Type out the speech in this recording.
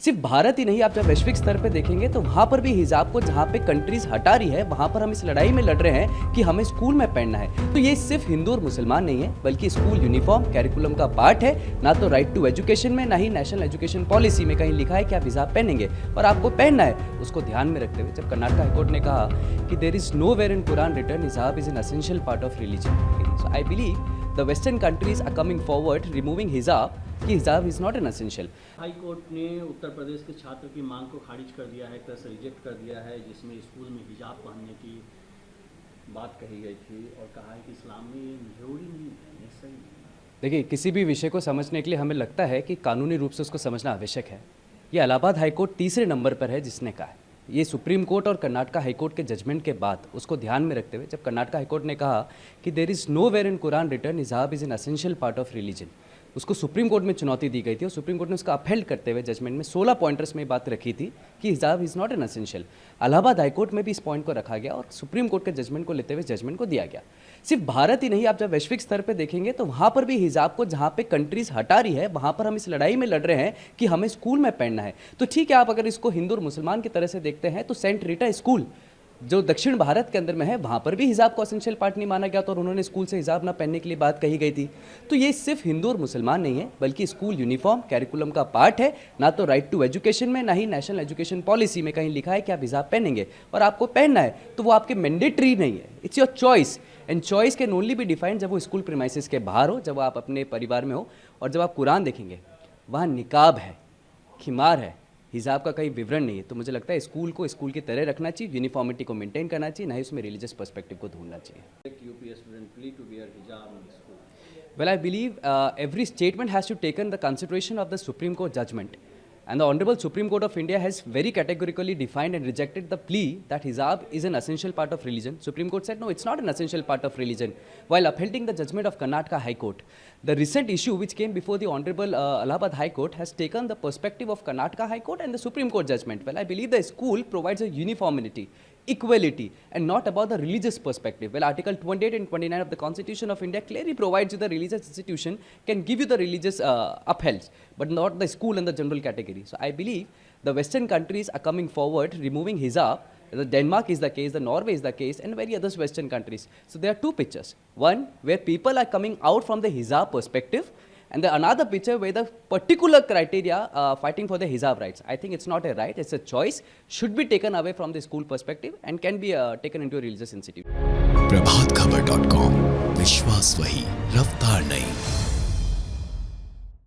सिर्फ भारत ही नहीं, आप जब वैश्विक स्तर पे देखेंगे तो वहाँ पर भी हिजाब को जहाँ पे कंट्रीज हटा रही है, वहाँ पर हम इस लड़ाई में लड़ रहे हैं कि हमें स्कूल में पहनना है। तो ये सिर्फ हिंदू और मुसलमान नहीं है, बल्कि स्कूल यूनिफॉर्म कैरिकुलम का पार्ट है। ना तो राइट टू एजुकेशन में, ना ही नेशनल एजुकेशन पॉलिसी में कहीं लिखा है कि आप हिजाब पहनेंगे और आपको पहनना है। उसको ध्यान में रखते हुए जब कर्नाटक हाईकोर्ट ने कहा कि there is nowhere in Quran written hijab is an essential part of religion, so I believe the western countries are coming forward removing hijab, कि hijab is not an essential. High court ने उत्तर प्रदेश के छात्र की मांग को खारिज कर दिया है, एक तरह से रिजेक्ट कर दिया है, जिसमें स्कूल में हिजाब पहनने की बात कही गई थी और कहा है कि इस्लाम में ये जरूरी नहीं है, ये सही नहीं है। देखिए, किसी भी विषय को समझने के लिए हमें लगता है कि कानूनी रूप से उसको समझना आवश्यक है। ये इलाहाबाद हाईकोर्ट तीसरे नंबर पर है जिसने कहा है। ये सुप्रीम कोर्ट और कर्नाटक हाईकोर्ट के जजमेंट के बाद उसको ध्यान में रखते हुए जब कर्नाटक हाईकोर्ट ने कहा कि there is nowhere in Quran written hijab is an essential part of religion, उसको सुप्रीम कोर्ट में चुनौती दी गई थी और सुप्रीम कोर्ट ने उसका अपहेल्ड करते हुए जजमेंट में 16 पॉइंटर्स में बात रखी थी कि हिजाब is not an essential. Allahabad high court में भी इस पॉइंट को रखा गया और सुप्रीम कोर्ट के जजमेंट को लेते हुए जजमेंट को दिया गया। सिर्फ भारत ही नहीं, आप जब वैश्विक स्तर पर देखेंगे तो वहाँ पर भी हिजाब को जहाँ पे कंट्रीज हटा रही है, वहाँ पर हम इस लड़ाई में लड़ रहे हैं कि हमें स्कूल में पहनना है। तो ठीक है, आप अगर इसको हिंदू और मुसलमान की तरह से देखते हैं तो सेंट रीटा स्कूल जो दक्षिण भारत के अंदर में है, वहाँ पर भी हिजाब को एसेंशियल पार्ट नहीं माना गया था और उन्होंने स्कूल से हिजाब ना पहनने के लिए बात कही गई थी। तो ये सिर्फ हिंदू और मुसलमान नहीं है, बल्कि स्कूल यूनिफॉर्म कैरिकुलम का पार्ट है। ना तो राइट टू एजुकेशन में, ना ही नेशनल एजुकेशन पॉलिसी में कहीं लिखा है कि आप हिजाब पहनेंगे और आपको पहनना है, तो वो आपके मैंडेटरी नहीं है, it's your choice. And choice can only be defined जब वो स्कूल प्रीमाइसेस के बाहर हो, जब आप अपने परिवार में हो। और जब आप कुरान देखेंगे वहाँ निकाब है, खिमार है, हिजाब का कहीं विवरण नहीं है। तो मुझे लगता है स्कूल को स्कूल की तरह रखना चाहिए, यूनिफॉर्मिटी को मेंटेन करना चाहिए, ना ही उसमें रिलीजियस पर्सपेक्टिव को ढूंढना चाहिए। UP student plea to wear hijab in school. Well, I believe every statement has to taken the consideration of the Supreme Court judgment. And the Honorable Supreme Court of India has very categorically defined and rejected the plea that hijab is an essential part of religion. Supreme Court said, no, it's not an essential part of religion, while upholding the judgment of Karnataka High Court. The recent issue which came before the Honorable Allahabad High Court has taken the perspective of Karnataka High Court and the Supreme Court judgment. Well, I believe the school provides a uniformity, equality, and not about the religious perspective. Well, Article 28 and 29 of the Constitution of India clearly provides you the religious institution can give you the religious upholds, but not the school and the general category. So I believe the Western countries are coming forward, removing hijab. The Denmark is the case, the Norway is the case, and many other Western countries. So there are two pictures. One where people are coming out from the hijab perspective, and the another picture where the particular criteria fighting for the hijab rights. I think it's not a right, it's a choice, should be taken away from the school perspective and can be taken into a religious institute. प्रभातखबर.com, विश्वास वही, रफ्तार नहीं।